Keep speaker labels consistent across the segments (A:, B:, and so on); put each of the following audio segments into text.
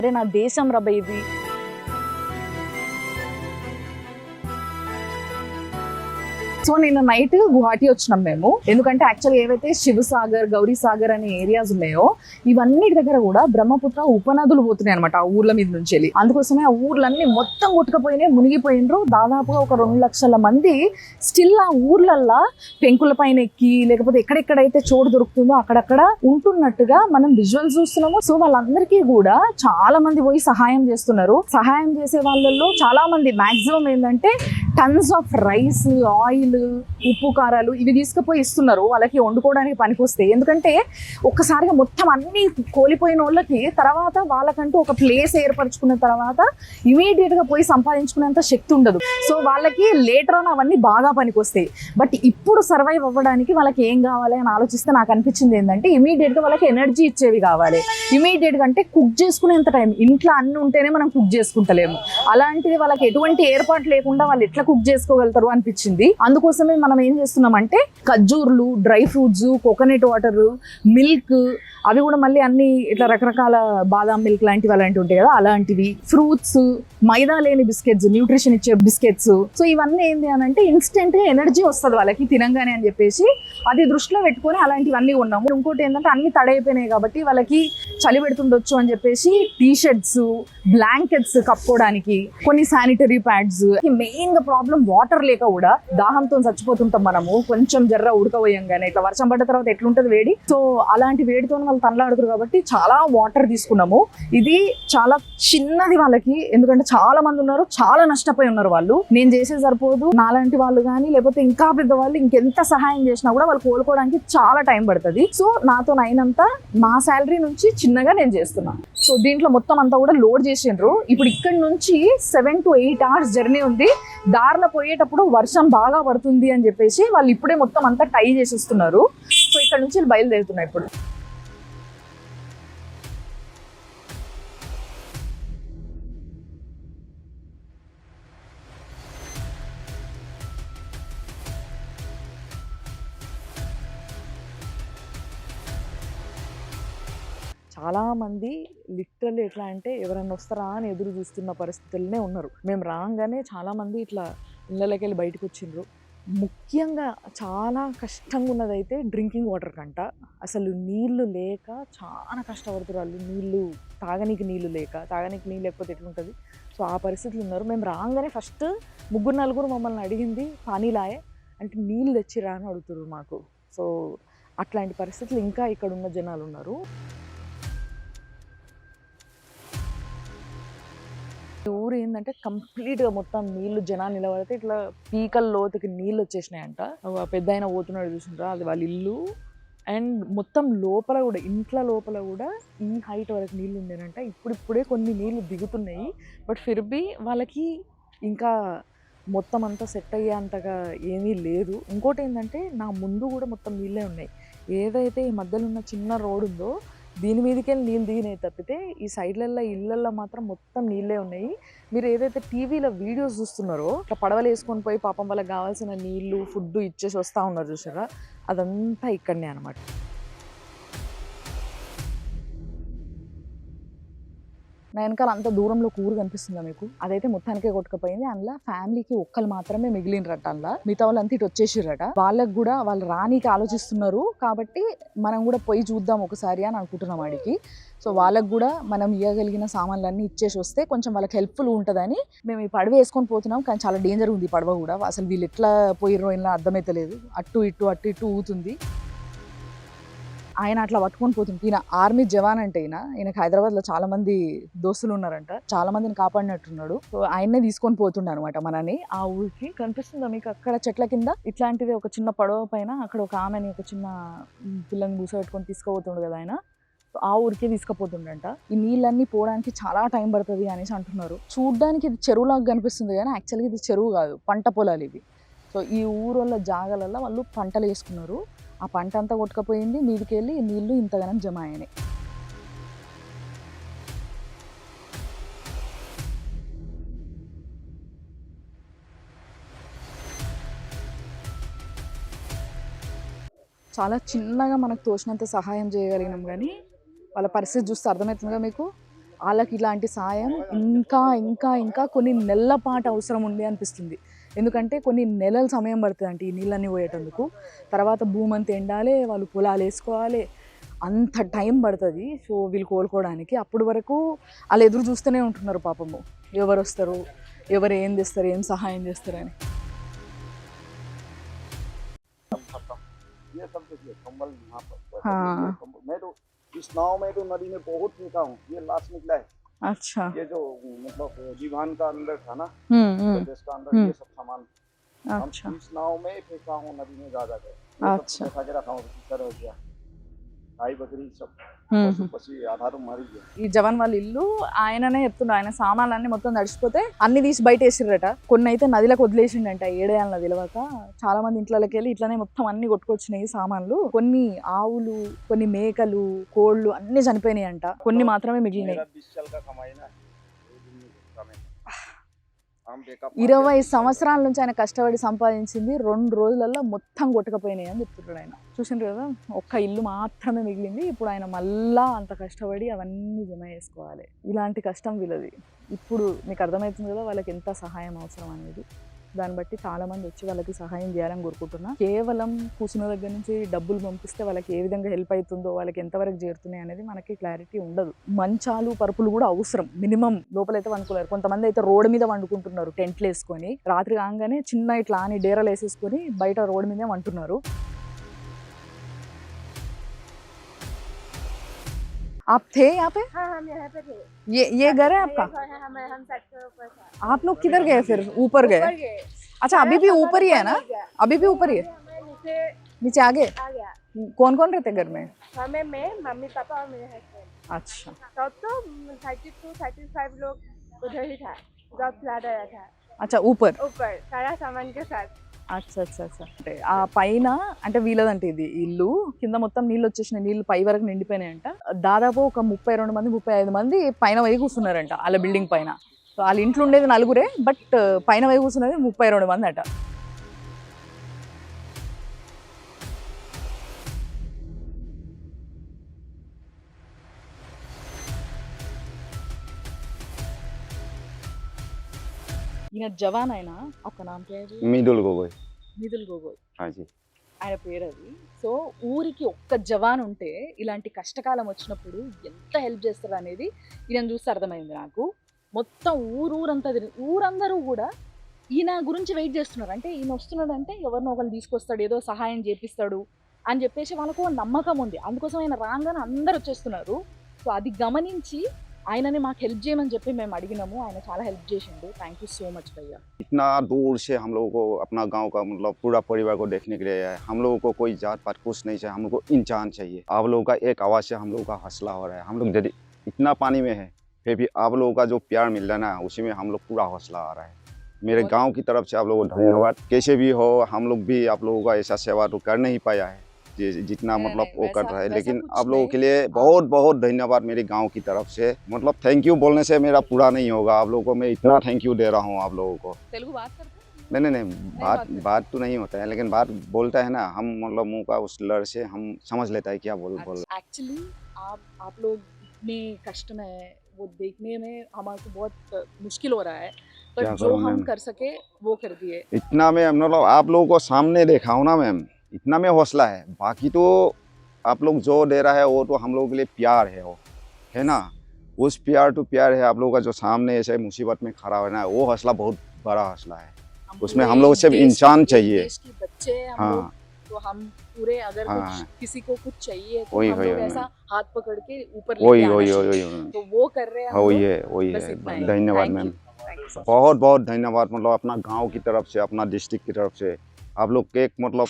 A: అరే నా దేశం రబ్బ ఇది. సో నిన్న నైట్ గువాహటి వచ్చినాం మేము. ఎందుకంటే యాక్చువల్గా ఏవైతే శివసాగర్, గౌరీ సాగర్ అనే ఏరియాస్ ఉన్నాయో ఇవన్నిటి దగ్గర కూడా బ్రహ్మపుత్ర ఉపనదులు పోతున్నాయి అనమాట ఆ ఊర్ల మీద నుంచి వెళ్ళి. అందుకోసమే ఆ ఊర్లన్నీ మొత్తం కొట్టుకుపోయినాయి, మునిగిపోయినరు. దాదాపుగా ఒక 2 లక్షల మంది స్టిల్ ఆ ఊర్లల్లా పెంకుల పైన ఎక్కి లేకపోతే ఎక్కడెక్కడైతే చోటు దొరుకుతుందో అక్కడక్కడ ఉంటున్నట్టుగా మనం విజువల్స్ చూస్తున్నాము. సో వాళ్ళందరికీ కూడా చాలా మంది పోయి సహాయం చేస్తున్నారు. సహాయం చేసే వాళ్ళల్లో చాలా మంది మాక్సిమం ఏంటంటే టన్స్ ఆఫ్ రైస్, ఆయిల్, ఉప్పు, కారాలు ఇవి తీసుకుపోయి ఇస్తున్నారు వాళ్ళకి వండుకోవడానికి పనికొస్తాయి. ఎందుకంటే ఒక్కసారిగా మొత్తం అన్ని కోల్పోయిన వాళ్ళకి తర్వాత వాళ్ళకంటూ ఒక ప్లేస్ ఏర్పరచుకున్న తర్వాత ఇమీడియట్ గా పోయి సంపాదించుకునేంత శక్తి ఉండదు. సో వాళ్ళకి లేటర్ ఆన్ అవన్నీ బాగా పనికొస్తాయి. బట్ ఇప్పుడు సర్వైవ్ అవ్వడానికి వాళ్ళకి ఏం కావాలి అని ఆలోచిస్తే నాకు అనిపించింది ఏంటంటే ఇమీడియట్ గా వాళ్ళకి ఎనర్జీ ఇచ్చేవి కావాలి. ఇమీడియట్ గా అంటే కుక్ చేసుకునేంత టైం, ఇంట్లో అన్ని ఉంటేనే మనం కుక్ చేసుకుంటలేము. అలాంటిది వాళ్ళకి ఎటువంటి ఏర్పాటు లేకుండా వాళ్ళు ఎట్లా కుక్ చేసుకోగలుగుతారు అనిపించింది. అందుకోసమే మనం ఏం చేస్తున్నామంటే ఖర్జూర్లు, dry fruits, coconut water, milk, అవి కూడా మళ్ళీ అన్ని ఇట్లా రకరకాల బాదాం మిల్క్ లాంటివి అలాంటివి ఉంటాయి కదా, అలాంటివి, ఫ్రూట్స్, మైదా లేని బిస్కెట్స్, న్యూట్రిషన్ ఇచ్చే బిస్కెట్స్. సో ఇవన్నీ ఏంటి అని అంటే ఇన్స్టెంట్ గా ఎనర్జీ వస్తుంది వాళ్ళకి తినంగానే అని చెప్పేసి అది దృష్టిలో పెట్టుకొని అలాంటివన్నీ ఉన్నాము. ఇంకోటి ఏంటంటే అన్ని తడైపోయినాయి కాబట్టి వాళ్ళకి చలి పెడుతుండొచ్చు అని చెప్పేసి టీ షర్ట్స్, బ్లాంకెట్స్ కప్పుకోవడానికి, కొన్ని శానిటరీ ప్యాడ్స్. మెయిన్ గా ప్రాబ్లం వాటర్ లేక కూడా దాహంతో చచ్చిపోతుంటాం మనము. కొంచెం జర్ర ఉడకపోయంగానే ఇట్లా వర్షం పడ్డ తర్వాత ఎట్లుంటది వేడి. సో అలాంటి వేడితో వాళ్ళు తనలాడుతారు కాబట్టి చాలా వాటర్ తీసుకున్నాము. ఇది చాలా చిన్నది వాళ్ళకి, ఎందుకంటే చాలా మంది ఉన్నారు, చాలా నష్టపోయి ఉన్నారు వాళ్ళు. నేను చేసేది సరిపోదు, నాలాంటి వాళ్ళు కానీ లేకపోతే ఇంకా పెద్దవాళ్ళు ఇంకెంత సహాయం చేసినా కూడా వాళ్ళు కోలుకోవడానికి చాలా టైం పడుతుంది. సో నాతో అయినంత నా శాలరీ నుంచి చిన్నగా నేను చేస్తున్నాను. సో దీంట్లో మొత్తం అంతా కూడా లోడ్ చేసిండ్రు. ఇప్పుడు ఇక్కడ నుంచి 7 to 8 hours జర్నీ ఉంది. దారిలో పోయేటప్పుడు వర్షం బాగా పడుతుంది అని చెప్పేసి వాళ్ళు ఇప్పుడే మొత్తం అంతా టై చేసేస్తున్నారు. సో ఇక్కడ నుంచి బయలుదేరుతున్నాయి ఇప్పుడు. చాలా మంది లిటరల్లీ ఎట్లా అంటే ఎవరన్నా వస్తారా అని ఎదురు చూస్తున్న పరిస్థితుల్లోనే ఉన్నారు. మేము రాగానే చాలా మంది ఇట్లా ఇళ్ళకి వెళ్ళి బయటకు వచ్చిండ్రు. ముఖ్యంగా చాలా కష్టంగా ఉన్నదైతే డ్రింకింగ్ వాటర్ కంట. అసలు నీళ్లు లేక చాలా కష్టపడుతున్నారు వాళ్ళు. నీళ్లు తాగనీకి నీళ్లు లేక, తాగనీకి నీళ్ళు లేకపోతే ఎట్లుంటుంది. సో ఆ పరిస్థితులు ఉన్నారు. మేము రాగానే ఫస్ట్ 3-4 మమ్మల్ని అడిగింది పానీలాయే అంటే నీళ్ళు తెచ్చిరా అని అడుగుతున్నారు మాకు. సో అట్లాంటి పరిస్థితులు ఇంకా ఇక్కడ ఉన్న జనాలు ఉన్నారు. ఊరు ఏంటంటే కంప్లీట్గా మొత్తం నీళ్లు జనాలు నిలబడితే ఇట్లా పీకల లోతుకి నీళ్ళు వచ్చేసినాయంట. పెద్ద ఆయన పోతున్నాడు చూసిండ్రా, అది వాళ్ళ ఇల్లు. అండ్ మొత్తం లోపల కూడా, ఇంట్లో లోపల కూడా ఈ హైట్ వరకు నీళ్ళు ఉండేనంట. ఇప్పుడిప్పుడే కొన్ని నీళ్ళు దిగుతున్నాయి. బట్ ఫిర్బీ వాళ్ళకి ఇంకా మొత్తం అంతా సెట్ అయ్యేంతగా ఏమీ లేదు. ఇంకోటి ఏంటంటే నా ముందు కూడా మొత్తం నీళ్ళే ఉన్నాయి. ఏదైతే ఈ మధ్యలో ఉన్న చిన్న రోడ్ ఉందో దీని మీదకెళ్ళి నీళ్ళు దిగినాయి తప్పితే ఈ సైడ్లల్లో ఇళ్ళల్లో మాత్రం మొత్తం నీళ్ళే ఉన్నాయి. మీరు ఏదైతే టీవీలో వీడియోస్ చూస్తున్నారో ఇట్లా పడవలు వేసుకొని పోయి పాపం వాళ్ళకి కావాల్సిన నీళ్లు, ఫుడ్ ఇచ్చేసి వస్తూ ఉన్నారు చూసారా, అదంతా ఇక్కడనే అనమాట. నా వెనకాల అంత దూరంలో ఊరు కనిపిస్తుందా మీకు? అదైతే మొత్తానికే కొట్టుకుపోయింది. అందులో ఫ్యామిలీకి ఒక్కరు మాత్రమే మిగిలినరట. అందులో మిగతా వాళ్ళంతా ఇటు వచ్చేసిరట. వాళ్ళకి కూడా వాళ్ళు రానీకి ఆలోచిస్తున్నారు కాబట్టి మనం కూడా పోయి చూద్దాం ఒకసారి అని అనుకుంటున్నాం ఆడికి. సో వాళ్ళకు కూడా మనం ఇవ్వగలిగిన సామాన్లన్నీ ఇచ్చేసి వస్తే కొంచెం వాళ్ళకి హెల్ప్ఫుల్ ఉంటుందని మేము ఈ పడవ వేసుకొని పోతున్నాం. కానీ చాలా డేంజర్ ఉంది ఈ పడవ కూడా. అసలు వీళ్ళు ఎట్లా పోయిర్రో ఇలా అర్థమైతలేదు. అటు ఇటు ఊతుంది. ఆయన అట్లా పట్టుకొని పోతుంది. ఈయన ఆర్మీ జవాన్ అంటే ఈయనకి హైదరాబాద్లో చాలా మంది దోస్తులు ఉన్నారంట, చాలా మందిని కాపాడినట్టున్నాడు. సో ఆయన్నే తీసుకొని పోతుండ అనమాట మనని ఆ ఊరికి. కనిపిస్తుందా మీకు అక్కడ చెట్ల కింద ఇట్లాంటిది ఒక చిన్న పడవ పైన అక్కడ ఒక ఆమెని, ఒక చిన్న పిల్లని కూర్చోబెట్టుకొని తీసుకుపోతుండు కదా ఆయన. ఆ ఊరికే తీసుకుపోతుండంట. ఈ నీళ్ళన్నీ పోవడానికి చాలా టైం పడుతుంది అనేసి అంటున్నారు. చూడ్డానికి ఇది చెరువులాగా కనిపిస్తుంది కానీ యాక్చువల్గా ఇది చెరువు కాదు, పంట పొలాలు ఇవి. సో ఈ ఊరోళ్ళ జాగాలలో వాళ్ళు పంటలు వేసుకున్నారు. ఆ పంట అంతా కొట్టుకపోయింది, మీదికి వెళ్ళి నీళ్లు ఇంతగానం జమ అయినాయి. చాలా చిన్నగా మనకు తోచినంత సహాయం చేయగలిగినాం కానీ వాళ్ళ పరిస్థితి చూస్తే అర్థమవుతుందిగా మీకు. వాళ్ళకి ఇలాంటి సాయం ఇంకా ఇంకా ఇంకా కొన్ని నెలల పాటు అవసరం ఉంది అనిపిస్తుంది. ఎందుకంటే కొన్ని నెలల సమయం పడుతుంది అంటే ఈ నీళ్ళన్నీ పోయేటందుకు. తర్వాత భూమి అంతా ఎండాలి, వాళ్ళు పొలాలు వేసుకోవాలి, అంత టైం పడుతుంది. సో వీళ్ళు కోలుకోవడానికి అప్పటి వరకు వాళ్ళు ఎదురు చూస్తూనే ఉంటున్నారు పాపము, ఎవరు వస్తారు, ఎవరు ఏం చేస్తారు, ఏం సహాయం చేస్తారని.
B: ये सब देखिए कंबल यहाँ पर। हाँ। मैं तो इस नाव में तो नदी में बहुत फेंका हूँ, ये लास्ट निकला है।
A: अच्छा।
B: ये जो मतलब दीवान का अंदर था ना, प्रदेश का अंदर, ये सब सामान
A: अच्छा
B: इस नाव में फेंका हूँ नदी में जा जाकर। अच्छा। बैठा के रखा हूँ, किधर हो गया गाय बकरी सब పశు ఆధారం మారింది.
A: ఈ జవాన్ వాళ్ళ ఇల్లు ఆయననే చెప్తుండే, ఆయన సామాన్లన్నీ మొత్తం నడిచిపోతే అన్ని తీసి బయట వేసిర్రట. కొన్ని అయితే నదిలోకి వదిలేసిండంట, ఏడేయాలన్న తెలియక. చాలా మంది ఇంట్లోకి వెళ్ళి ఇట్లానే మొత్తం అన్ని కొట్టుకొచ్చినాయి సామాన్లు. కొన్ని ఆవులు, కొన్ని మేకలు, కోళ్లు అన్ని చనిపోయినాయి అంట, కొన్ని మాత్రమే మిగిలినాయి. 20 సంవత్సరాల నుంచి ఆయన కష్టపడి సంపాదించింది 2 రోజులలో మొత్తం కొట్టుకపోయినాయి అని చెప్తున్నాడు ఆయన. చూసిండ్రు కదా, ఒక్క ఇల్లు మాత్రమే మిగిలింది. ఇప్పుడు ఆయన మళ్ళా అంత కష్టపడి అవన్నీ జమ చేసుకోవాలి. ఇలాంటి కష్టం వీళ్ళది. ఇప్పుడు మీకు అర్థమవుతుంది కదా వాళ్ళకి ఎంత సహాయం అవసరం అనేది. దాన్ని బట్టి చాలా మంది వచ్చి వాళ్ళకి సహాయం చేయాలని కోరుకుంటున్నా. కేవలం కూర్చున్న దగ్గర నుంచి డబ్బులు పంపిస్తే వాళ్ళకి ఏ విధంగా హెల్ప్ అవుతుందో, వాళ్ళకి ఎంతవరకు చేరుతున్నాయి అనేది మనకి క్లారిటీ ఉండదు. మంచాలు పరుపులు కూడా అవసరం. మినిమం లోపలైతే వండుకోలేరు. కొంతమంది అయితే రోడ్డు మీద వండుకుంటున్నారు, టెంట్లు వేసుకొని. రాత్రి కాగానే చిన్న ఇట్లా అని డేరాలు వేసేసుకొని బయట రోడ్డు మీదే వండుతున్నారు. आप थे यहाँ पे?
C: हाँ, हम यहाँ पे थे।
A: ये घर है आपका?
C: हम छत के ऊपर था।
A: आप लोग किधर गए फिर? ऊपर गए? अच्छा, अभी भी ऊपर ही है ना? अभी भी ऊपर ही है? नीचे आ गए?
C: आ गया।
A: कौन कौन रहते घर में?
C: हमें मैं, मम्मी पापा और मेरे हस्बैंड।
A: अच्छा।
C: तब तो 32-35 लोग उधर ही था जब फ्लड आया था।
A: अच्छा, ऊपर
C: सारा सामान के साथ।
A: అచ్చా అచ్చా అచ్చా. అంటే ఆ పైన అంటే వీళ్ళదంటే ఇది ఇల్లు, కింద మొత్తం నీళ్ళు వచ్చేసినాయి, నీళ్ళు పై వరకు నిండిపోయినాయంట. దాదాపు ఒక 32 మంది 35 మంది పైన పోయి కూర్చున్నారంట వాళ్ళ బిల్డింగ్ పైన. సో వాళ్ళ ఇంట్లో ఉండేది 4, బట్ పైన పోయి కూర్చున్నది 32 మంది అట. ఈయన జవాన్ అయినా ఒక నామ పేరు
B: మిదుల్ గోగోయ్.
A: మిదుల్ గోగోయ్
B: హాజీ
A: ఆయన పేరు అది. సో ఊరికి ఒక్క జవాన్ ఉంటే ఇలాంటి కష్టకాలం వచ్చినప్పుడు ఎంత హెల్ప్ చేస్తారు అనేది ఈయన చూస్తే అర్థమైంది నాకు. మొత్తం ఊరందరూ కూడా ఈయన గురించి వెయిట్ చేస్తున్నారు. అంటే ఈయన వస్తున్నాడు అంటే ఎవరినో ఒకరిని తీసుకొస్తాడు, ఏదో సహాయం చేపిస్తాడు అని చెప్పేసి వాళ్ళకు నమ్మకం ఉంది. అందుకోసం ఆయన రాగానే అందరు వచ్చేస్తున్నారు. సో అది గమనించి ఆయనని మాకు హెల్ప్ చేయమని చెప్పి మేము అడిగినాము. ఆయన చాలా హెల్ప్ చేసిండు. థ్యాంక్ యూ సో మచ్ భయ్యా.
B: इतना दूर से हम लोगों को अपना गांव का मतलब पूरा परिवार को देखने के लिए आया है। हम लोगों को कोई जात पात कुछ नहीं चाहिए, हम लोग को इंसान चाहिए। आप लोगों का एक आवाज़ से हम लोगों का हौसला हो रहा है। हम लोग यदि इतना पानी में है फिर भी आप लोगों का जो प्यार मिल रहा है ना, उसी में हम लोग पूरा हौसला आ रहा है। मेरे गांव की तरफ से आप लोगों को धन्यवाद। कैसे भी हो हम लोग भी आप लोगों का ऐसा सेवा तो कर नहीं पाया है जितना मतलब वो कर रहा है, लेकिन आप लोगों के लिए बहुत बहुत धन्यवाद मेरे गांव की तरफ से। मतलब थैंक यू बोलने से मेरा पूरा नहीं होगा, आप लोगों को मैं इतना थैंक यू दे रहा हूँ आप लोगों को।
A: तेलुगु बात करते हैं?
B: नहीं बात तो नहीं होता है, लेकिन बात बोलता है ना हम, मतलब मुंह का उस लड़ से हम समझ लेता है क्या बोल।
A: एक्चुअली आप लोग इतने कष्ट में वो देखने में हमारे को बहुत मुश्किल हो रहा है, पर जो हम कर सके वो कर दिए।
B: इतना मैं मतलब आप लोगों को सामने देखा हूँ ना मैम, इतना में हौसला है। बाकी तो आप लोग जो दे रहा है वो तो हम लोगों के लिए प्यार है, वो है ना, उस प्यार तो प्यार है। आप लोगों का जो सामने ऐसे मुसीबत में खड़ा होना है वो हौसला बहुत बड़ा हौसला है। उसमें हम लोग सिर्फ इंसान चाहिए।
A: देश के बच्चे हम लोग, तो हम पूरे अगर कुछ किसी को कुछ चाहिए तो हम लोग ऐसा हाथ पकड़ के ऊपर लेके आना चाहिए। तो वो कर रहे हैं हम लोग।
B: वही है। धन्यवाद मैम, बहुत बहुत धन्यवाद। मतलब अपना गाँव की तरफ से, अपना डिस्ट्रिक्ट की तरफ से आप लोग के मतलब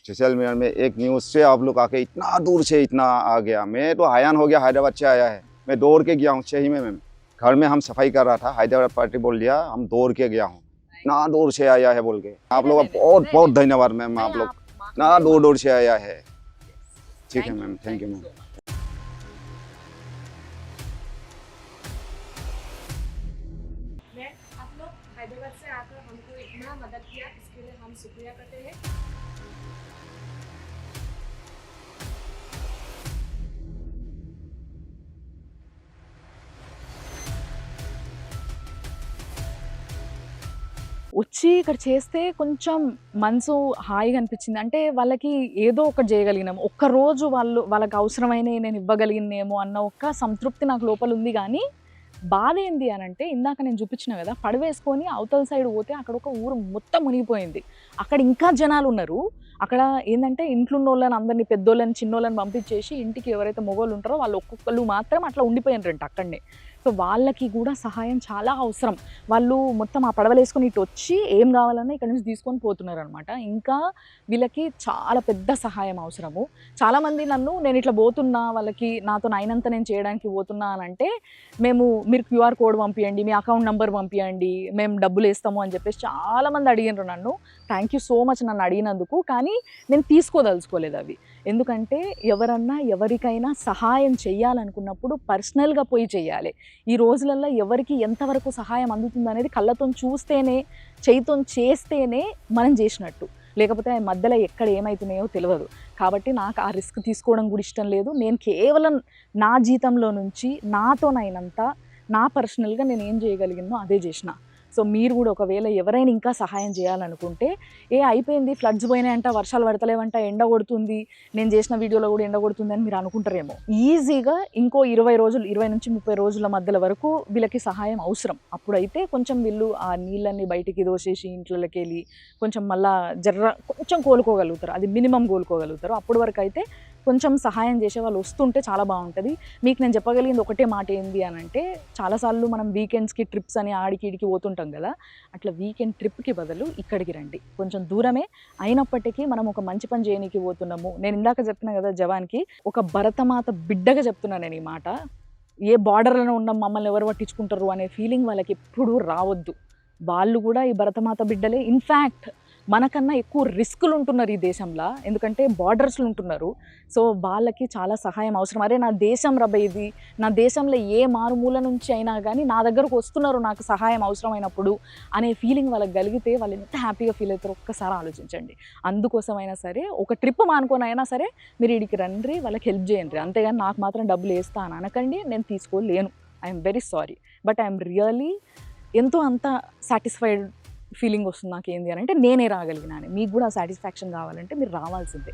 B: जैसलमेर में एक न्यूज़ से आप लोग आके इतना दूर से इतना आ गया। मैं तो हैरान हो गया, हैदराबाद से आया है, मैं दौड़ के गया हूँ। सही में मैम घर में हम सफाई कर रहा था, हैदराबाद पार्टी बोल दिया, हम दौड़ के गया हूँ, इतना दूर से आया है बोल के। आप लोग का बहुत बहुत धन्यवाद मैम, आप लोग इतना दूर से आया है। ठीक है मैम, थैंक यू मैम।
C: आप लोग हैदराबाद से आकर हमको इतना मदद किया, इसके लिए हम शुक्रिया करते हैं।
A: వచ్చి ఇక్కడ చేస్తే కొంచెం మనసు హాయిగా అనిపించింది. అంటే వాళ్ళకి ఏదో ఒకటి చేయగలిగినాము, ఒక్కరోజు వాళ్ళకి అవసరమైనవి నేను ఇవ్వగలిగినేమో అన్న ఒక సంతృప్తి నాకు లోపల ఉంది. కానీ బాధ ఏంది అని అంటే, ఇందాక నేను చూపించిన కదా, పడవేసుకొని అవతల సైడ్ పోతే అక్కడ ఒక ఊరు మొత్తం మునిగిపోయింది. అక్కడ ఇంకా జనాలు ఉన్నారు. అక్కడ ఏంటంటే ఇంట్లో ఉన్న వాళ్ళని అందరినీ, పెద్దోళ్ళని చిన్నోళ్ళని పంపించేసి ఇంటికి ఎవరైతే మొగోళ్ళు ఉంటారో వాళ్ళు ఒక్కొక్కళ్ళు మాత్రం అట్లా ఉండిపోయినారంట అక్కడనే. సో వాళ్ళకి కూడా సహాయం చాలా అవసరం. వాళ్ళు మొత్తం ఆ పడవలు వేసుకొని ఇటు వచ్చి ఏం కావాలన్నా ఇక్కడ నుంచి తీసుకొని పోతున్నారు అనమాట. ఇంకా వీళ్ళకి చాలా పెద్ద సహాయం అవసరము. చాలామంది నేను ఇట్లా పోతున్నా, వాళ్ళకి నాతో అయినంత నేను చేయడానికి పోతున్నా అని అంటే, మీరు QR కోడ్ పంపించండి, మీ అకౌంట్ నెంబర్ పంపించండి, మేము డబ్బులు వేస్తాము అని చెప్పేసి చాలామంది అడిగినారు నన్ను. థ్యాంక్ యూ సో మచ్ నన్ను అడిగినందుకు. కానీ నేను తీసుకోదలుచుకోలేదు అవి. ఎందుకంటే ఎవరికైనా సహాయం చేయాలనుకున్నప్పుడు పర్సనల్గా పోయి చేయాలి. ఈ రోజులలో ఎవరికి ఎంతవరకు సహాయం అందుతుంది అనేది కళ్ళతో చూస్తేనే, చేయితో చేస్తేనే మనం చేసినట్టు. లేకపోతే ఆ మధ్యలో ఎక్కడ ఏమవుతున్నాయో తెలియదు. కాబట్టి నాకు ఆ రిస్క్ తీసుకోవడం కూడా ఇష్టం లేదు. నేను కేవలం నా జీతంలో నుంచి నాతోనైనంత, నా పర్సనల్గా నేను ఏం చేయగలిగినో అదే చేసిన. సో మీరు కూడా ఒకవేళ ఎవరైనా ఇంకా సహాయం చేయాలనుకుంటే, అయిపోయింది, ఫ్లడ్స్ పోయినాయంట, వర్షాలు పడతలేవంట, ఎండ కొడుతుంది, నేను చేసిన వీడియోలో కూడా ఎండ కొడుతుంది అని మీరు అనుకుంటారేమో. ఈజీగా ఇంకో 20 నుంచి 30 రోజుల మధ్యలో వరకు వీళ్ళకి సహాయం అవసరం. అప్పుడైతే కొంచెం వీళ్ళు ఆ నీళ్ళన్నీ బయటికి దోసేసి ఇంట్లోకి వెళ్ళి కొంచెం మళ్ళా కొంచెం కోలుకోగలుగుతారు. అది మినిమం కోలుకోగలుగుతారు. అప్పటి వరకు అయితే కొంచెం సహాయం చేసే వాళ్ళు వస్తుంటే చాలా బాగుంటుంది. మీకు నేను చెప్పగలిగింది ఒకటే మాట ఏంది అని అంటే, చాలాసార్లు మనం వీకెండ్స్కి ట్రిప్స్ అని ఆడికి ఈడికి పోతుంటాం కదా, అట్లా వీకెండ్ ట్రిప్కి బదులు ఇక్కడికి రండి. కొంచెం దూరమే అయినప్పటికీ మనం ఒక మంచి పని చేయడానికి పోతున్నాము. నేను ఇందాక చెప్పిన కదా జవాన్కి, ఒక భరతమాత బిడ్డగా చెప్తున్నాను నేను ఈ మాట. ఏ బార్డర్లో ఉన్న మమ్మల్ని ఎవరు పట్టించుకుంటారు అనే ఫీలింగ్ వాళ్ళకి ఎప్పుడూ రావద్దు. వాళ్ళు కూడా ఈ భరతమాత బిడ్డలే. ఇన్ఫ్యాక్ట్ మనకన్నా ఎక్కువ రిస్కులు ఉంటున్నారు ఈ దేశంలో, ఎందుకంటే బార్డర్స్లు ఉంటున్నారు. సో వాళ్ళకి చాలా సహాయం అవసరం. అరే నా దేశం ఇది, నా దేశంలో ఏ మారుమూల నుంచి అయినా కానీ నా దగ్గరకు వస్తున్నారు నాకు సహాయం అవసరమైనప్పుడు అనే ఫీలింగ్ వాళ్ళకి కలిగితే వాళ్ళు ఎంత హ్యాపీగా ఫీల్ అవుతారో ఒక్కసారి ఆలోచించండి. అందుకోసమైనా సరే ఒక ట్రిప్ మానుకొని అయినా సరే మీరు ఇక్కడికి రండి, వాళ్ళకి హెల్ప్ చేయండి. అంతేగాని నాకు మాత్రం డబ్బులు వేస్తా అని అనకండి. నేను తీసుకోలేను, I'm very sorry, but I'm really ఎంతో అంత సాటిస్ఫైడ్ ఫీలింగ్ వస్తుంది నాకు. ఏంది అని అంటే నేనే రాగలిగినాను. మీకు కూడా సాటిస్ఫాక్షన్ కావాలంటే మీరు రావాల్సిందే.